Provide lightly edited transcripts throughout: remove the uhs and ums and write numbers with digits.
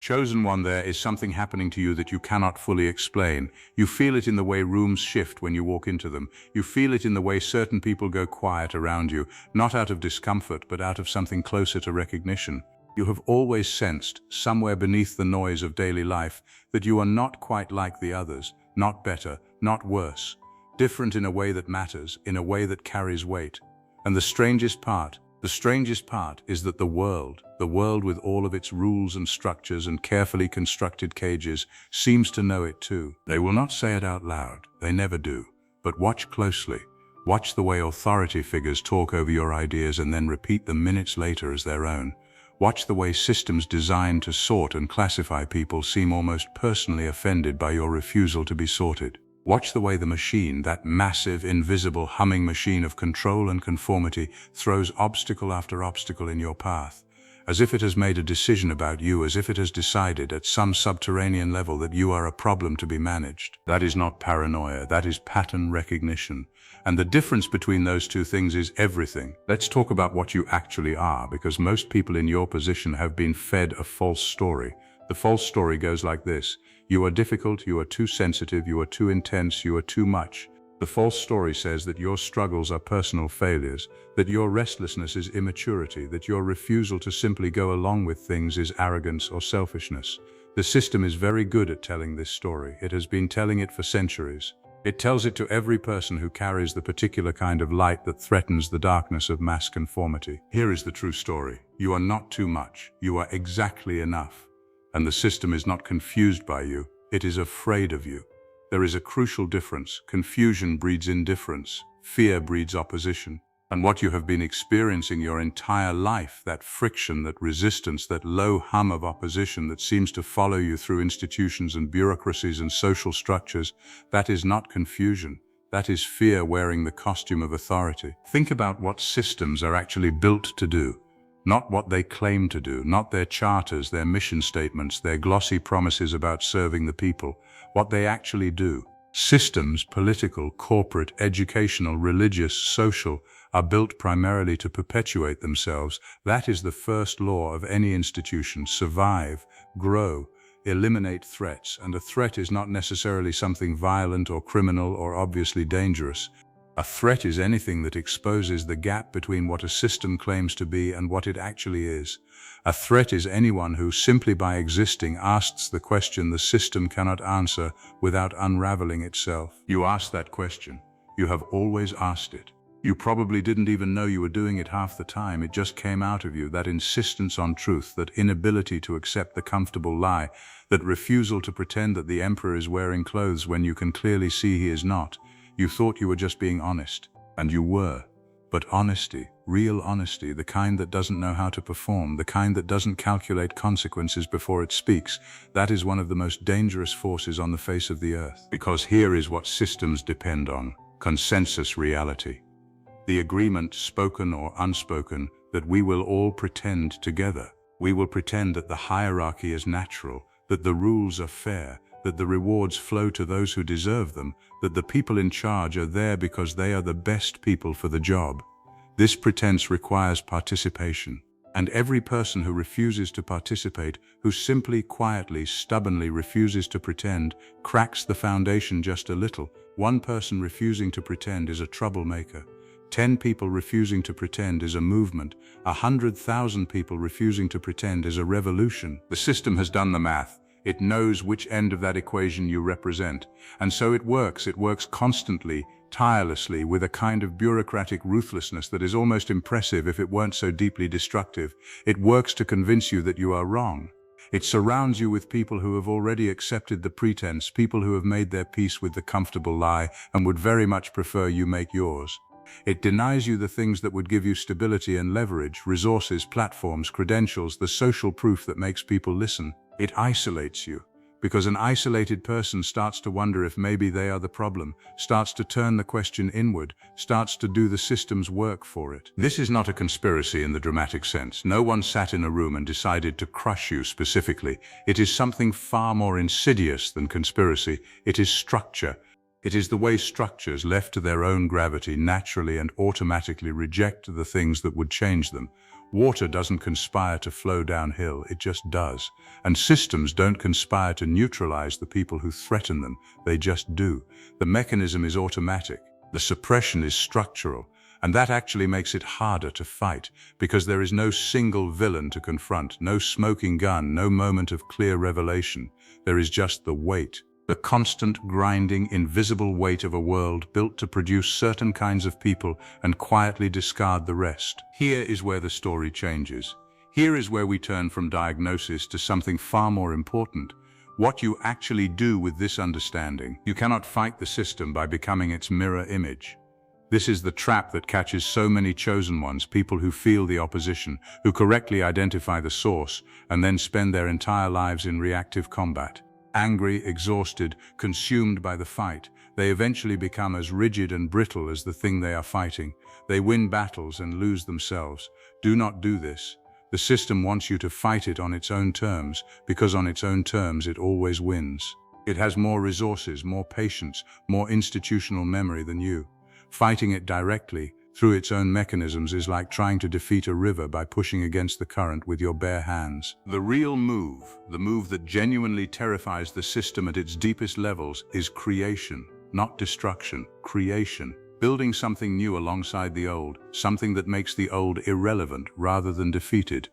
Chosen one, there is something happening to you that you cannot fully explain. You feel it in the way rooms shift when you walk into them. You feel it in the way certain people go quiet around you, not out of discomfort, but out of something closer to recognition. You have always sensed, somewhere beneath the noise of daily life, that you are not quite like the others, not better, not worse. Different in a way that matters, in a way that carries weight. And the strangest part is that the world with all of its rules and structures and carefully constructed cages, seems to know it too. They will not say it out loud, they never do. But watch closely. Watch the way authority figures talk over your ideas and then repeat them minutes later as their own. Watch the way systems designed to sort and classify people seem almost personally offended by your refusal to be sorted. Watch the way the machine, that massive, invisible, humming machine of control and conformity, throws obstacle after obstacle in your path, as if it has made a decision about you, as if it has decided at some subterranean level that you are a problem to be managed. That is not paranoia, that is pattern recognition. And the difference between those two things is everything. Let's talk about what you actually are, because most people in your position have been fed a false story. The false story goes like this: you are difficult, you are too sensitive, you are too intense, you are too much. The false story says that your struggles are personal failures, that your restlessness is immaturity, that your refusal to simply go along with things is arrogance or selfishness. The system is very good at telling this story. It has been telling it for centuries. It tells it to every person who carries the particular kind of light that threatens the darkness of mass conformity. Here is the true story. You are not too much. You are exactly enough. And the system is not confused by you. It is afraid of you. There is a crucial difference. Confusion breeds indifference. Fear breeds opposition. And what you have been experiencing your entire life, that friction, that resistance, that low hum of opposition that seems to follow you through institutions and bureaucracies and social structures, that is not confusion. That is fear wearing the costume of authority. Think about what systems are actually built to do. Not what they claim to do, not their charters, their mission statements, their glossy promises about serving the people. What they actually do. Systems, political, corporate, educational, religious, social, are built primarily to perpetuate themselves. That is the first law of any institution: survive, grow, eliminate threats. And a threat is not necessarily something violent or criminal or obviously dangerous. A threat is anything that exposes the gap between what a system claims to be and what it actually is. A threat is anyone who, simply by existing, asks the question the system cannot answer without unraveling itself. You ask that question. You have always asked it. You probably didn't even know you were doing it half the time. It just came out of you, that insistence on truth, that inability to accept the comfortable lie, that refusal to pretend that the emperor is wearing clothes when you can clearly see he is not. You thought you were just being honest, and you were. But honesty, real honesty, the kind that doesn't know how to perform, the kind that doesn't calculate consequences before it speaks, that is one of the most dangerous forces on the face of the earth. Because here is what systems depend on: consensus reality. The agreement, spoken or unspoken, that we will all pretend together. We will pretend that the hierarchy is natural, that the rules are fair, that the rewards flow to those who deserve them, that the people in charge are there because they are the best people for the job. This pretense requires participation. And every person who refuses to participate, who simply, quietly, stubbornly refuses to pretend, cracks the foundation just a little. One person refusing to pretend is a troublemaker. 10 people refusing to pretend is a movement. 100,000 people refusing to pretend is a revolution. The system has done the math. It knows which end of that equation you represent. And so it works constantly, tirelessly, with a kind of bureaucratic ruthlessness that is almost impressive if it weren't so deeply destructive. It works to convince you that you are wrong. It surrounds you with people who have already accepted the pretense, people who have made their peace with the comfortable lie and would very much prefer you make yours. It denies you the things that would give you stability and leverage, resources, platforms, credentials, the social proof that makes people listen. It isolates you, because an isolated person starts to wonder if maybe they are the problem, starts to turn the question inward, starts to do the system's work for it. This is not a conspiracy in the dramatic sense. No one sat in a room and decided to crush you specifically. It is something far more insidious than conspiracy. It is structure. It is the way structures, left to their own gravity, naturally and automatically reject the things that would change them. Water doesn't conspire to flow downhill, it just does. And systems don't conspire to neutralize the people who threaten them, they just do. The mechanism is automatic, the suppression is structural, and that actually makes it harder to fight, because there is no single villain to confront, no smoking gun, no moment of clear revelation. There is just the weight. The constant, grinding, invisible weight of a world built to produce certain kinds of people and quietly discard the rest. Here is where the story changes. Here is where we turn from diagnosis to something far more important. What you actually do with this understanding. You cannot fight the system by becoming its mirror image. This is the trap that catches so many chosen ones, people who feel the opposition, who correctly identify the source, and then spend their entire lives in reactive combat. Angry, exhausted, consumed by the fight, they eventually become as rigid and brittle as the thing they are fighting. They win battles and lose themselves. Do not do this. The system wants you to fight it on its own terms, because on its own terms it always wins. It has more resources, more patience, more institutional memory than you. Fighting it directly, through its own mechanisms, is like trying to defeat a river by pushing against the current with your bare hands. The real move, the move that genuinely terrifies the system at its deepest levels, is creation, not destruction, creation. Building something new alongside the old, something that makes the old irrelevant rather than defeated.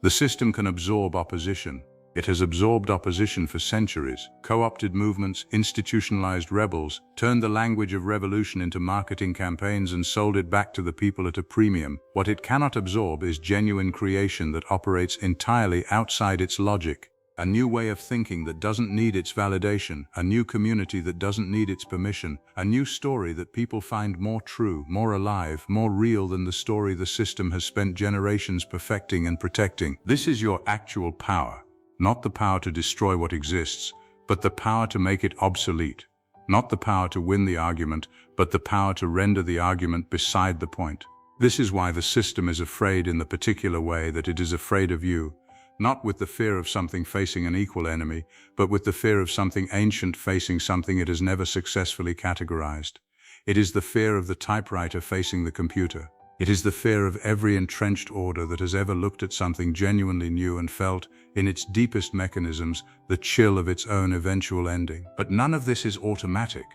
The system can absorb opposition. It has absorbed opposition for centuries, co-opted movements, institutionalized rebels, turned the language of revolution into marketing campaigns and sold it back to the people at a premium. What it cannot absorb is genuine creation that operates entirely outside its logic. A new way of thinking that doesn't need its validation, a new community that doesn't need its permission, a new story that people find more true, more alive, more real than the story the system has spent generations perfecting and protecting. This is your actual power. Not the power to destroy what exists, but the power to make it obsolete. Not the power to win the argument, but the power to render the argument beside the point. This is why the system is afraid in the particular way that it is afraid of you, not with the fear of something facing an equal enemy, but with the fear of something ancient facing something it has never successfully categorized. It is the fear of the typewriter facing the computer. It is the fear of every entrenched order that has ever looked at something genuinely new and felt, in its deepest mechanisms, the chill of its own eventual ending. But none of this is automatic.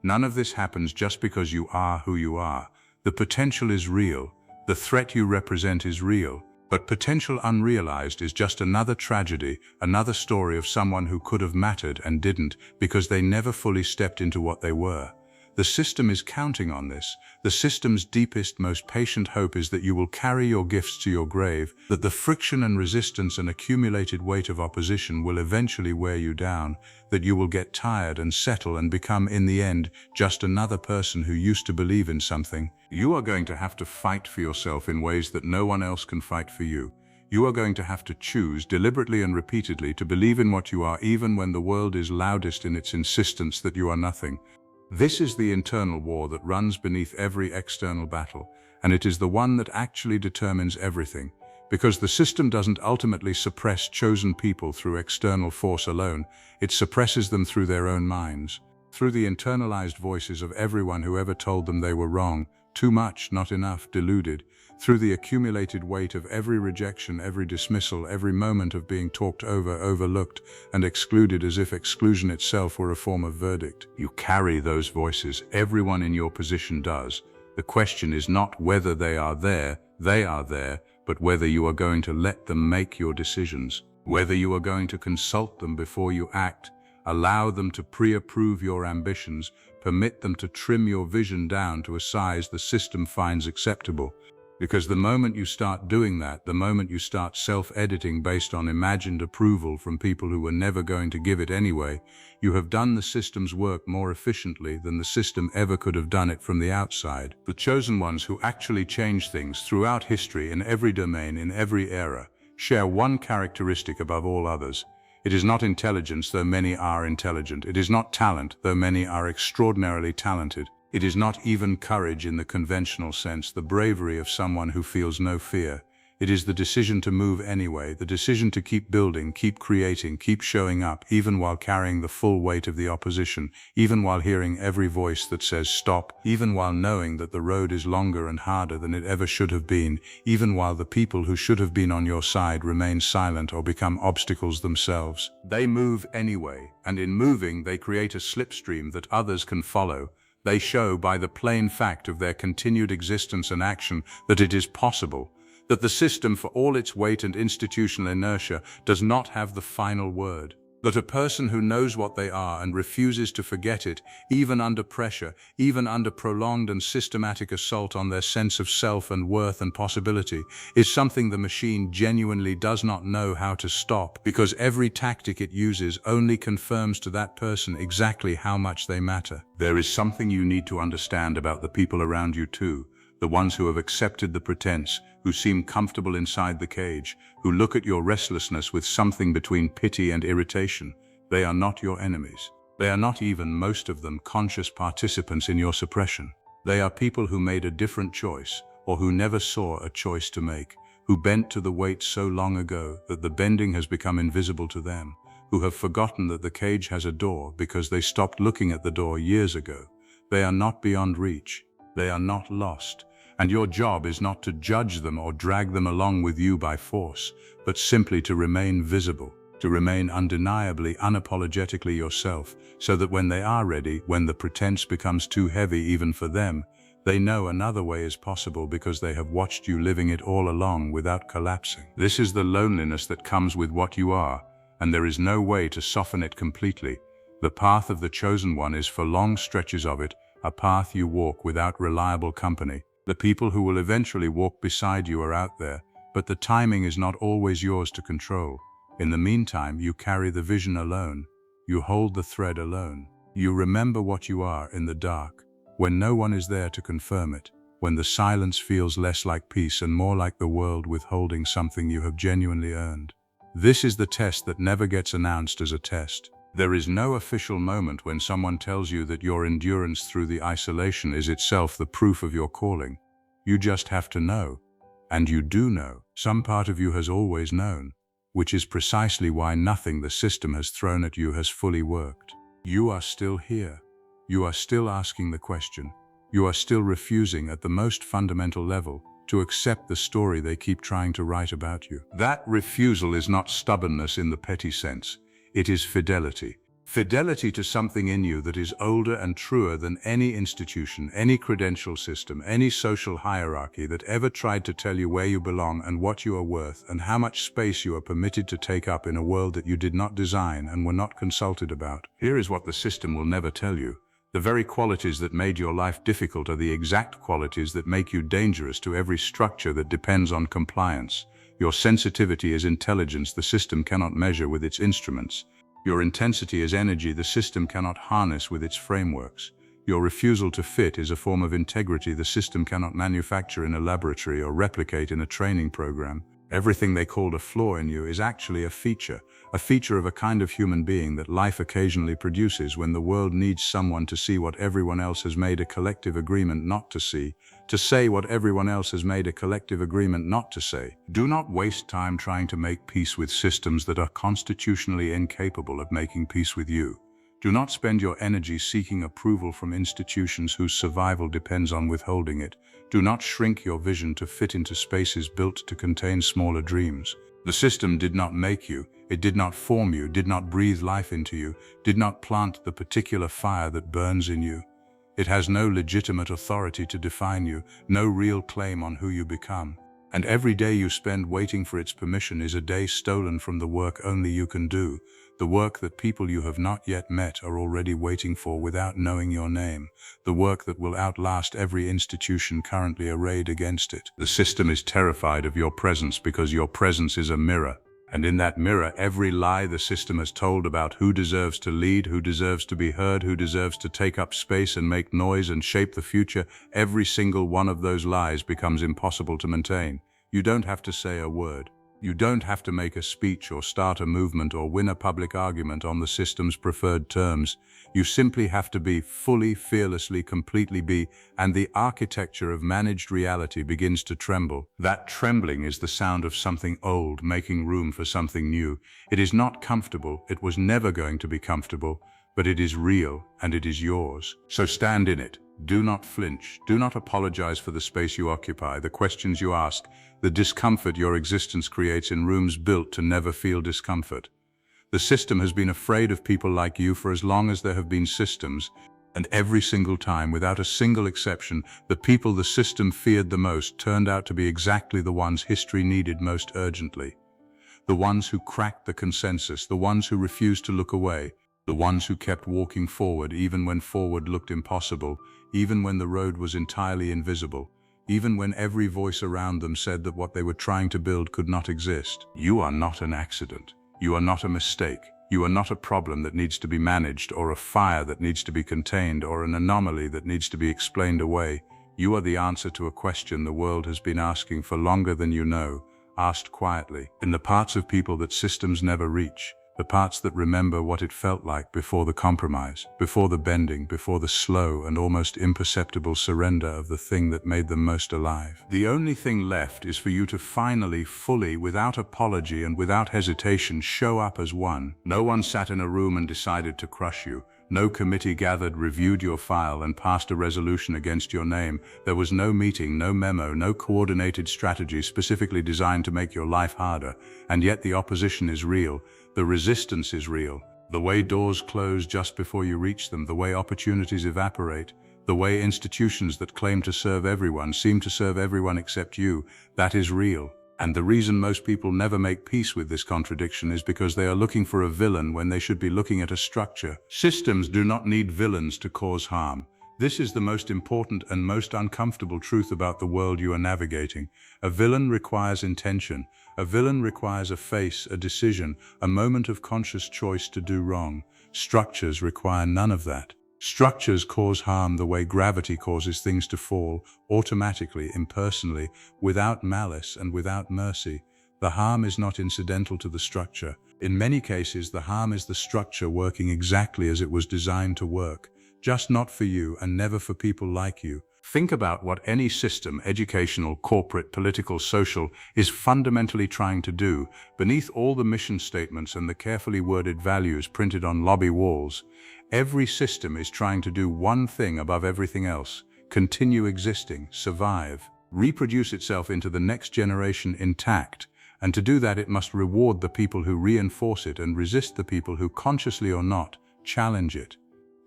None of this happens just because you are who you are. The potential is real. The threat you represent is real. But potential unrealized is just another tragedy, another story of someone who could have mattered and didn't because they never fully stepped into what they were. The system is counting on this. The system's deepest, most patient hope is that you will carry your gifts to your grave, that the friction and resistance and accumulated weight of opposition will eventually wear you down, that you will get tired and settle and become, in the end, just another person who used to believe in something. You are going to have to fight for yourself in ways that no one else can fight for you. You are going to have to choose, deliberately and repeatedly, to believe in what you are even when the world is loudest in its insistence that you are nothing. This is the internal war that runs beneath every external battle, and it is the one that actually determines everything, because the system doesn't ultimately suppress chosen people through external force alone, it suppresses them through their own minds, through the internalized voices of everyone who ever told them they were wrong, too much, not enough, deluded, through the accumulated weight of every rejection, every dismissal, every moment of being talked over, overlooked, and excluded as if exclusion itself were a form of verdict. You carry those voices. Everyone in your position does. The question is not whether they are there, but whether you are going to let them make your decisions, whether you are going to consult them before you act, allow them to pre-approve your ambitions, permit them to trim your vision down to a size the system finds acceptable. Because the moment you start doing that, the moment you start self-editing based on imagined approval from people who were never going to give it anyway, you have done the system's work more efficiently than the system ever could have done it from the outside. The chosen ones who actually change things throughout history in every domain, in every era, share one characteristic above all others. It is not intelligence, though many are intelligent. It is not talent, though many are extraordinarily talented. It is not even courage in the conventional sense, the bravery of someone who feels no fear. It is the decision to move anyway, the decision to keep building, keep creating, keep showing up, even while carrying the full weight of the opposition, even while hearing every voice that says stop, even while knowing that the road is longer and harder than it ever should have been, even while the people who should have been on your side remain silent or become obstacles themselves. They move anyway, and in moving they create a slipstream that others can follow. They show by the plain fact of their continued existence and action that it is possible, that the system, for all its weight and institutional inertia, does not have the final word. That a person who knows what they are and refuses to forget it, even under pressure, even under prolonged and systematic assault on their sense of self and worth and possibility, is something the machine genuinely does not know how to stop, because every tactic it uses only confirms to that person exactly how much they matter. There is something you need to understand about the people around you too. The ones who have accepted the pretense, who seem comfortable inside the cage, who look at your restlessness with something between pity and irritation. They are not your enemies. They are not even, most of them, conscious participants in your suppression. They are people who made a different choice, or who never saw a choice to make, who bent to the weight so long ago that the bending has become invisible to them, who have forgotten that the cage has a door because they stopped looking at the door years ago. They are not beyond reach. They are not lost. And your job is not to judge them or drag them along with you by force, but simply to remain visible, to remain undeniably, unapologetically yourself, so that when they are ready, when the pretense becomes too heavy even for them, they know another way is possible because they have watched you living it all along without collapsing. This is the loneliness that comes with what you are, and there is no way to soften it completely. The path of the chosen one is, for long stretches of it, a path you walk without reliable company. The people who will eventually walk beside you are out there, but the timing is not always yours to control. In the meantime, you carry the vision alone. You hold the thread alone. You remember what you are in the dark, when no one is there to confirm it, when the silence feels less like peace and more like the world withholding something you have genuinely earned. This is the test that never gets announced as a test. There is no official moment when someone tells you that your endurance through the isolation is itself the proof of your calling. You just have to know. And you do know. Some part of you has always known, which is precisely why nothing the system has thrown at you has fully worked. You are still here. You are still asking the question. You are still refusing at the most fundamental level to accept the story they keep trying to write about you. That refusal is not stubbornness in the petty sense. It is fidelity. Fidelity to something in you that is older and truer than any institution, any credential system, any social hierarchy that ever tried to tell you where you belong and what you are worth and how much space you are permitted to take up in a world that you did not design and were not consulted about. Here is what the system will never tell you. The very qualities that made your life difficult are the exact qualities that make you dangerous to every structure that depends on compliance. Your sensitivity is intelligence the system cannot measure with its instruments. Your intensity is energy the system cannot harness with its frameworks. Your refusal to fit is a form of integrity the system cannot manufacture in a laboratory or replicate in a training program. Everything they called a flaw in you is actually a feature of a kind of human being that life occasionally produces when the world needs someone to see what everyone else has made a collective agreement not to see, to say what everyone else has made a collective agreement not to say. Do not waste time trying to make peace with systems that are constitutionally incapable of making peace with you. Do not spend your energy seeking approval from institutions whose survival depends on withholding it. Do not shrink your vision to fit into spaces built to contain smaller dreams. The system did not make you, it did not form you, did not breathe life into you, did not plant the particular fire that burns in you. It has no legitimate authority to define you, no real claim on who you become. And every day you spend waiting for its permission is a day stolen from the work only you can do, the work that people you have not yet met are already waiting for without knowing your name, the work that will outlast every institution currently arrayed against it. The system is terrified of your presence because your presence is a mirror. And in that mirror, every lie the system has told about who deserves to lead, who deserves to be heard, who deserves to take up space and make noise and shape the future, every single one of those lies becomes impossible to maintain. You don't have to say a word. You don't have to make a speech or start a movement or win a public argument on the system's preferred terms. You simply have to be fully, fearlessly, completely be, and the architecture of managed reality begins to tremble. That trembling is the sound of something old making room for something new. It is not comfortable, it was never going to be comfortable, but it is real and it is yours. So stand in it. Do not flinch. Do not apologize for the space you occupy, the questions you ask, the discomfort your existence creates in rooms built to never feel discomfort. The system has been afraid of people like you for as long as there have been systems, and every single time, without a single exception, the people the system feared the most turned out to be exactly the ones history needed most urgently. The ones who cracked the consensus, the ones who refused to look away, the ones who kept walking forward even when forward looked impossible, even when the road was entirely invisible, even when every voice around them said that what they were trying to build could not exist. You are not an accident. You are not a mistake. You are not a problem that needs to be managed, or a fire that needs to be contained, or an anomaly that needs to be explained away. You are the answer to a question the world has been asking for longer than you know, asked quietly, in the parts of people that systems never reach. The parts that remember what it felt like before the compromise, before the bending, before the slow and almost imperceptible surrender of the thing that made them most alive. The only thing left is for you to finally, fully, without apology and without hesitation, show up as one. No one sat in a room and decided to crush you. No committee gathered, reviewed your file, and passed a resolution against your name. There was no meeting, no memo, no coordinated strategy specifically designed to make your life harder. And yet the opposition is real. The resistance is real. The way doors close just before you reach them, the way opportunities evaporate, the way institutions that claim to serve everyone seem to serve everyone except you, that is real. And the reason most people never make peace with this contradiction is because they are looking for a villain when they should be looking at a structure. Systems do not need villains to cause harm. This is the most important and most uncomfortable truth about the world you are navigating. A villain requires intention. A villain requires a face, a decision, a moment of conscious choice to do wrong. Structures require none of that. Structures cause harm the way gravity causes things to fall, automatically, impersonally, without malice and without mercy. The harm is not incidental to the structure. In many cases, the harm is the structure working exactly as it was designed to work, just not for you and never for people like you. Think about what any system, educational, corporate, political, social, is fundamentally trying to do. Beneath all the mission statements and the carefully worded values printed on lobby walls, every system is trying to do one thing above everything else: continue existing, survive, reproduce itself into the next generation intact. And to do that, it must reward the people who reinforce it and resist the people who, consciously or not, challenge it.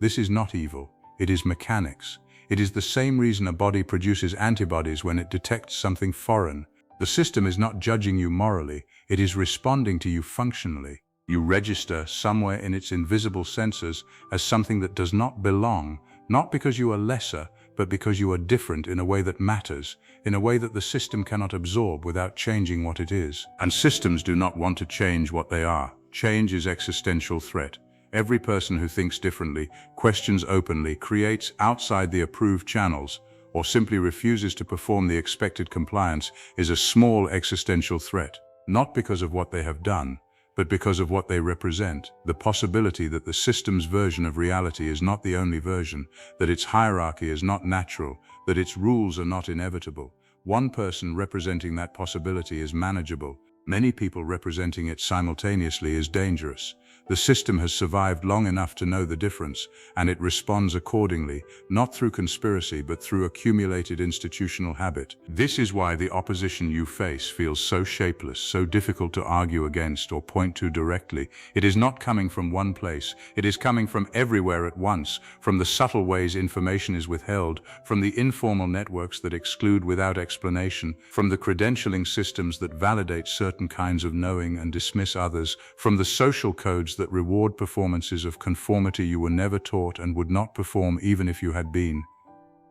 This is not evil. It is mechanics. It is the same reason a body produces antibodies when it detects something foreign. The system is not judging you morally, it is responding to you functionally. You register somewhere in its invisible sensors as something that does not belong, not because you are lesser, but because you are different in a way that matters, in a way that the system cannot absorb without changing what it is. And systems do not want to change what they are. Change is existential threat. Every person who thinks differently, questions openly, creates outside the approved channels, or simply refuses to perform the expected compliance is a small existential threat, not because of what they have done, but because of what they represent. The possibility that the system's version of reality is not the only version, that its hierarchy is not natural, that its rules are not inevitable. One person representing that possibility is manageable. Many people representing it simultaneously is dangerous. The system has survived long enough to know the difference, and it responds accordingly, not through conspiracy but through accumulated institutional habit. This is why the opposition you face feels so shapeless, so difficult to argue against or point to directly. It is not coming from one place. It is coming from everywhere at once, from the subtle ways information is withheld, from the informal networks that exclude without explanation, from the credentialing systems that validate certain kinds of knowing and dismiss others, from the social codes that reward performances of conformity you were never taught and would not perform even if you had been.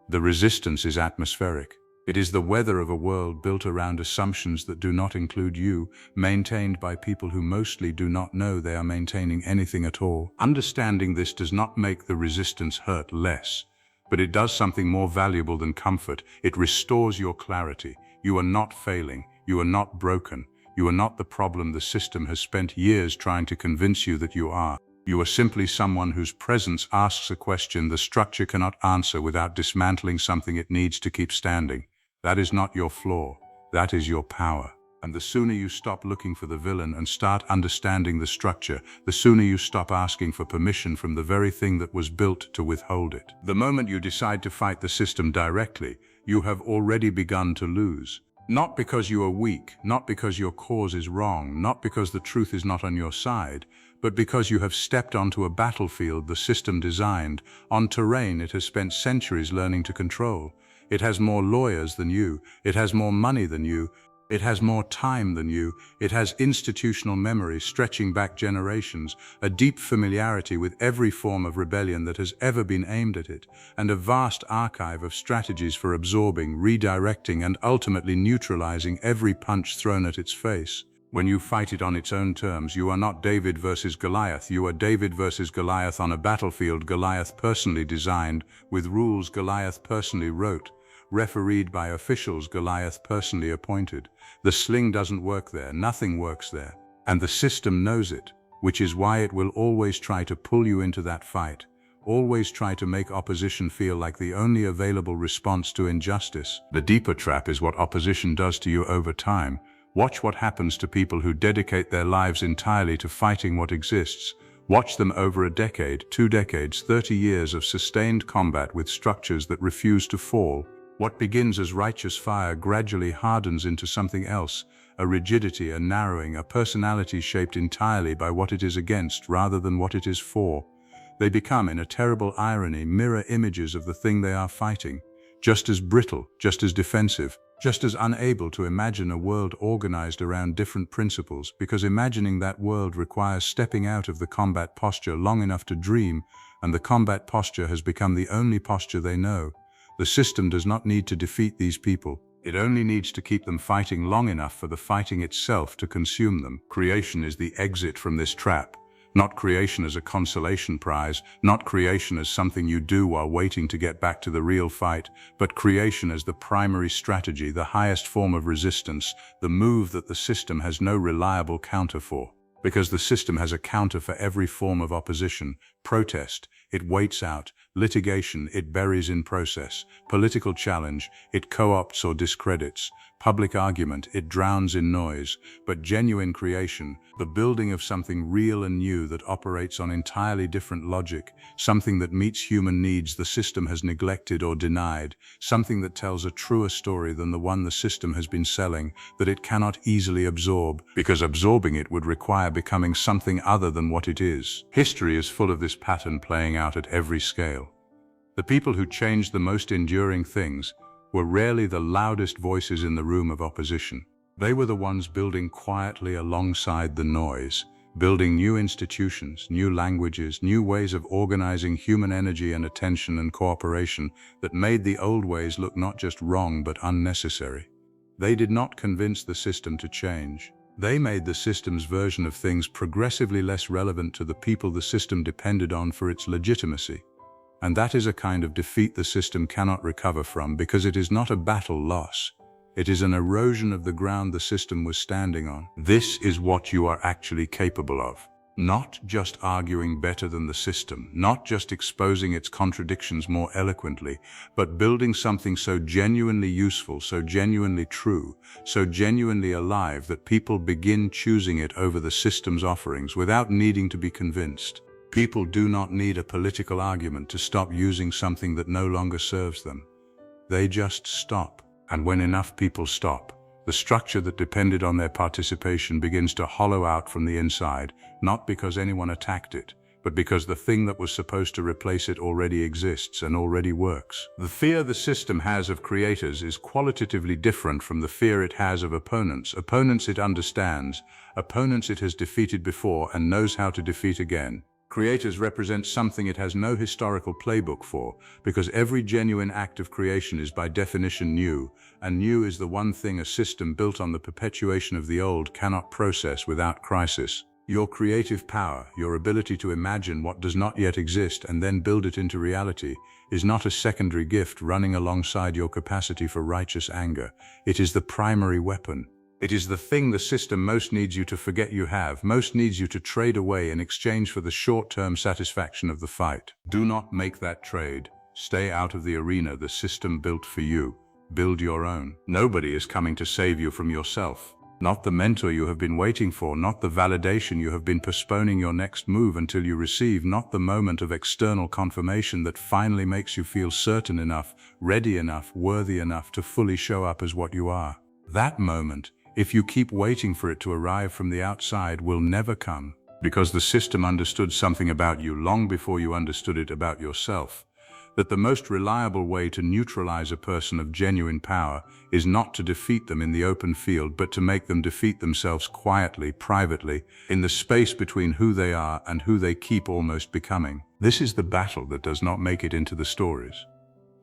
The resistance is atmospheric. It is the weather of a world built around assumptions that do not include you, maintained by people who mostly do not know they are maintaining anything at all. Understanding this does not make the resistance hurt less, but it does something more valuable than comfort. It restores your clarity. You are not failing. You are not broken. You are not the problem the system has spent years trying to convince you that you are. You are simply someone whose presence asks a question the structure cannot answer without dismantling something it needs to keep standing. That is not your flaw. That is your power. And the sooner you stop looking for the villain and start understanding the structure, the sooner you stop asking for permission from the very thing that was built to withhold it. The moment you decide to fight the system directly, you have already begun to lose. Not because you are weak, not because your cause is wrong, not because the truth is not on your side, but because you have stepped onto a battlefield the system designed, on terrain it has spent centuries learning to control. It has more lawyers than you, it has more money than you, it has more time than you, it has institutional memory stretching back generations, a deep familiarity with every form of rebellion that has ever been aimed at it, and a vast archive of strategies for absorbing, redirecting, and ultimately neutralizing every punch thrown at its face. When you fight it on its own terms, you are not David versus Goliath, you are David versus Goliath on a battlefield Goliath personally designed, with rules Goliath personally wrote, refereed by officials Goliath personally appointed. The sling doesn't work there, nothing works there. And the system knows it, which is why it will always try to pull you into that fight, always try to make opposition feel like the only available response to injustice. The deeper trap is what opposition does to you over time. Watch what happens to people who dedicate their lives entirely to fighting what exists. Watch them over a decade, 2 decades, 30 years of sustained combat with structures that refuse to fall. What begins as righteous fire gradually hardens into something else, a rigidity, a narrowing, a personality shaped entirely by what it is against rather than what it is for. They become, in a terrible irony, mirror images of the thing they are fighting, just as brittle, just as defensive, just as unable to imagine a world organized around different principles, because imagining that world requires stepping out of the combat posture long enough to dream, and the combat posture has become the only posture they know. The system does not need to defeat these people. It only needs to keep them fighting long enough for the fighting itself to consume them. Creation is the exit from this trap. Not creation as a consolation prize, not creation as something you do while waiting to get back to the real fight, but creation as the primary strategy, the highest form of resistance, the move that the system has no reliable counter for. Because the system has a counter for every form of opposition, protest, it waits out, litigation, it buries in process, political challenge, it co-opts or discredits, public argument, it drowns in noise, but genuine creation, the building of something real and new that operates on entirely different logic, something that meets human needs the system has neglected or denied, something that tells a truer story than the one the system has been selling, that it cannot easily absorb, because absorbing it would require becoming something other than what it is. History is full of this pattern playing out at every scale. The people who changed the most enduring things were rarely the loudest voices in the room of opposition. They were the ones building quietly alongside the noise, building new institutions, new languages, new ways of organizing human energy and attention and cooperation that made the old ways look not just wrong but unnecessary. They did not convince the system to change. They made the system's version of things progressively less relevant to the people the system depended on for its legitimacy. And that is a kind of defeat the system cannot recover from, because it is not a battle loss. It is an erosion of the ground the system was standing on. This is what you are actually capable of. Not just arguing better than the system, not just exposing its contradictions more eloquently, but building something so genuinely useful, so genuinely true, so genuinely alive that people begin choosing it over the system's offerings without needing to be convinced. People do not need a political argument to stop using something that no longer serves them. They just stop. And when enough people stop, the structure that depended on their participation begins to hollow out from the inside, not because anyone attacked it, but because the thing that was supposed to replace it already exists and already works. The fear the system has of creators is qualitatively different from the fear it has of opponents. Opponents it understands, opponents it has defeated before and knows how to defeat again. Creators represent something it has no historical playbook for, because every genuine act of creation is by definition new, and new is the one thing a system built on the perpetuation of the old cannot process without crisis. Your creative power, your ability to imagine what does not yet exist and then build it into reality, is not a secondary gift running alongside your capacity for righteous anger. It is the primary weapon. It is the thing the system most needs you to forget you have, most needs you to trade away in exchange for the short-term satisfaction of the fight. Do not make that trade. Stay out of the arena the system built for you. Build your own. Nobody is coming to save you from yourself. Not the mentor you have been waiting for, not the validation you have been postponing your next move until you receive, not the moment of external confirmation that finally makes you feel certain enough, ready enough, worthy enough to fully show up as what you are. That moment, if you keep waiting for it to arrive from the outside, will never come, because the system understood something about you long before you understood it about yourself. That the most reliable way to neutralize a person of genuine power is not to defeat them in the open field, but to make them defeat themselves quietly, privately, in the space between who they are and who they keep almost becoming. This is the battle that does not make it into the stories.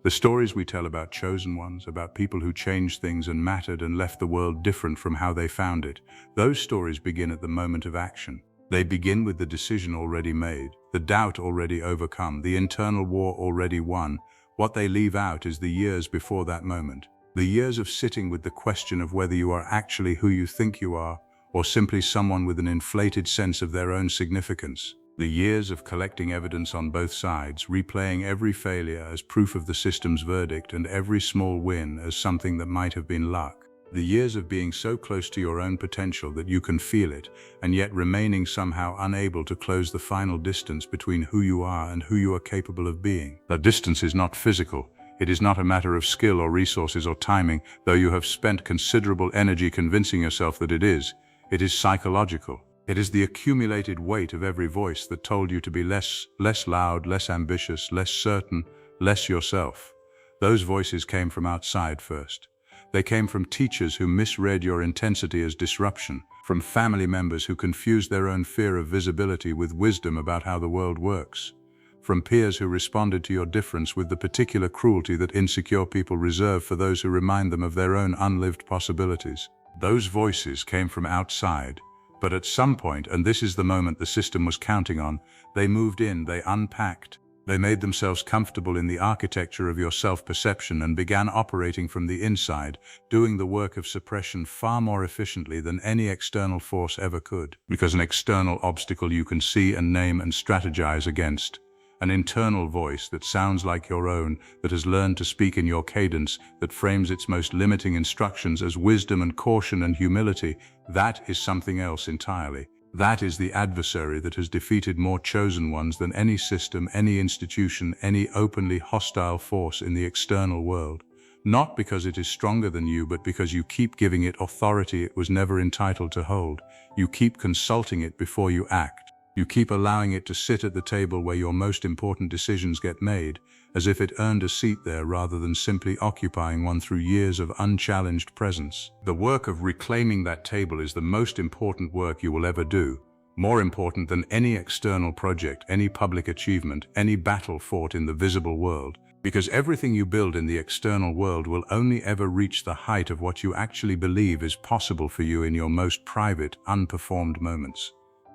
The stories we tell about chosen ones, about people who changed things and mattered and left the world different from how they found it, those stories begin at the moment of action. They begin with the decision already made, the doubt already overcome, the internal war already won. What they leave out is the years before that moment. The years of sitting with the question of whether you are actually who you think you are, or simply someone with an inflated sense of their own significance. The years of collecting evidence on both sides, replaying every failure as proof of the system's verdict and every small win as something that might have been luck. The years of being so close to your own potential that you can feel it, and yet remaining somehow unable to close the final distance between who you are and who you are capable of being. The distance is not physical. It is not a matter of skill or resources or timing, though you have spent considerable energy convincing yourself that it is. It is psychological. It is the accumulated weight of every voice that told you to be less loud, less ambitious, less certain, less yourself. Those voices came from outside first. They came from teachers who misread your intensity as disruption, from family members who confused their own fear of visibility with wisdom about how the world works, from peers who responded to your difference with the particular cruelty that insecure people reserve for those who remind them of their own unlived possibilities. Those voices came from outside, but at some point, and this is the moment the system was counting on, they moved in, they unpacked. They made themselves comfortable in the architecture of your self-perception and began operating from the inside, doing the work of suppression far more efficiently than any external force ever could. Because an external obstacle you can see and name and strategize against. An internal voice that sounds like your own, that has learned to speak in your cadence, that frames its most limiting instructions as wisdom and caution and humility, that is something else entirely. That is the adversary that has defeated more chosen ones than any system, any institution, any openly hostile force in the external world. Not because it is stronger than you, but because you keep giving it authority it was never entitled to hold. You keep consulting it before you act. You keep allowing it to sit at the table where your most important decisions get made, as if it earned a seat there rather than simply occupying one through years of unchallenged presence. The work of reclaiming that table is the most important work you will ever do, more important than any external project, any public achievement, any battle fought in the visible world, because everything you build in the external world will only ever reach the height of what you actually believe is possible for you in your most private, unperformed moments.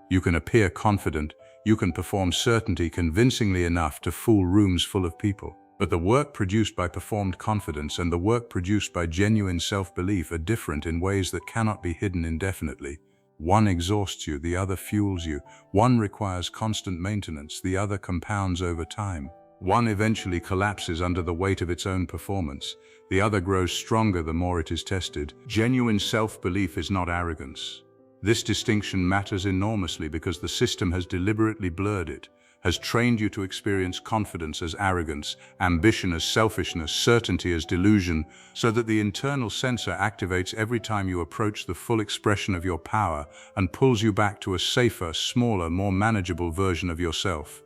You can appear confident, you can perform certainty convincingly enough to fool rooms full of people. But the work produced by performed confidence and the work produced by genuine self-belief are different in ways that cannot be hidden indefinitely. One exhausts you, the other fuels you. One requires constant maintenance, the other compounds over time. One eventually collapses under the weight of its own performance. The other grows stronger the more it is tested. Genuine self-belief is not arrogance. This distinction matters enormously because the system has deliberately blurred it, has trained you to experience confidence as arrogance, ambition as selfishness, certainty as delusion, so that the internal censor activates every time you approach the full expression of your power and pulls you back to a safer, smaller, more manageable version of yourself.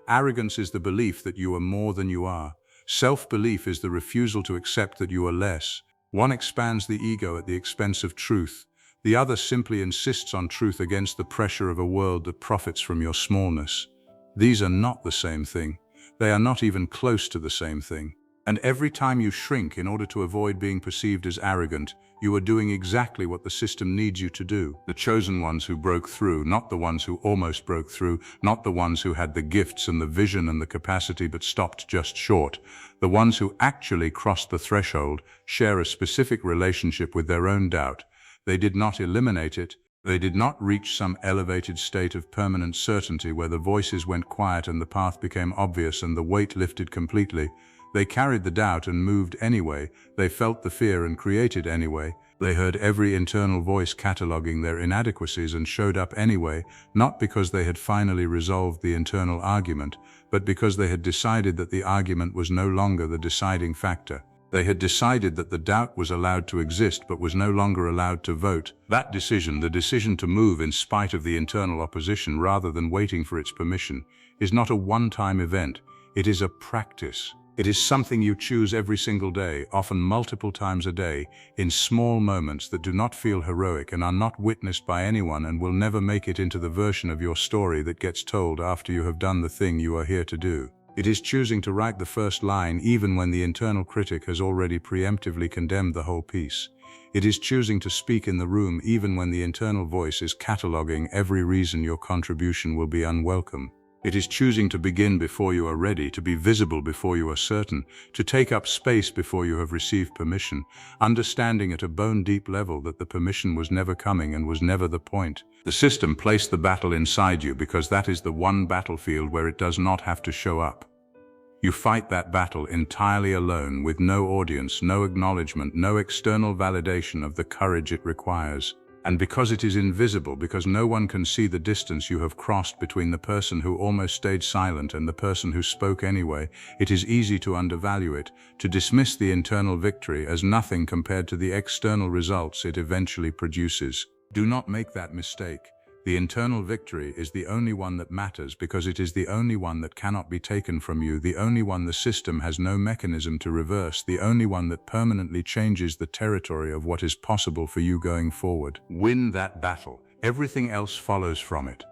Arrogance is the belief that you are more than you are. Self-belief is the refusal to accept that you are less. One expands the ego at the expense of truth. The other simply insists on truth against the pressure of a world that profits from your smallness. These are not the same thing. They are not even close to the same thing. And every time you shrink in order to avoid being perceived as arrogant, you are doing exactly what the system needs you to do. The chosen ones who broke through, not the ones who almost broke through, not the ones who had the gifts and the vision and the capacity but stopped just short. The ones who actually crossed the threshold share a specific relationship with their own doubt. They did not eliminate it. They did not reach some elevated state of permanent certainty where the voices went quiet and the path became obvious and the weight lifted completely. They carried the doubt and moved anyway. They felt the fear and created anyway. They heard every internal voice cataloging their inadequacies and showed up anyway, not because they had finally resolved the internal argument, but because they had decided that the argument was no longer the deciding factor. They had decided that the doubt was allowed to exist but was no longer allowed to vote. That decision, the decision to move in spite of the internal opposition rather than waiting for its permission, is not a one-time event. It is a practice. It is something you choose every single day, often multiple times a day, in small moments that do not feel heroic and are not witnessed by anyone and will never make it into the version of your story that gets told after you have done the thing you are here to do. It is choosing to write the first line even when the internal critic has already preemptively condemned the whole piece. It is choosing to speak in the room even when the internal voice is cataloging every reason your contribution will be unwelcome. It is choosing to begin before you are ready, to be visible before you are certain, to take up space before you have received permission, understanding at a bone-deep level that the permission was never coming and was never the point. The system placed the battle inside you because that is the one battlefield where it does not have to show up. You fight that battle entirely alone, with no audience, no acknowledgement, no external validation of the courage it requires. And because it is invisible, because no one can see the distance you have crossed between the person who almost stayed silent and the person who spoke anyway, it is easy to undervalue it, to dismiss the internal victory as nothing compared to the external results it eventually produces. Do not make that mistake. The internal victory is the only one that matters because it is the only one that cannot be taken from you, the only one the system has no mechanism to reverse, the only one that permanently changes the territory of what is possible for you going forward. Win that battle. Everything else follows from it.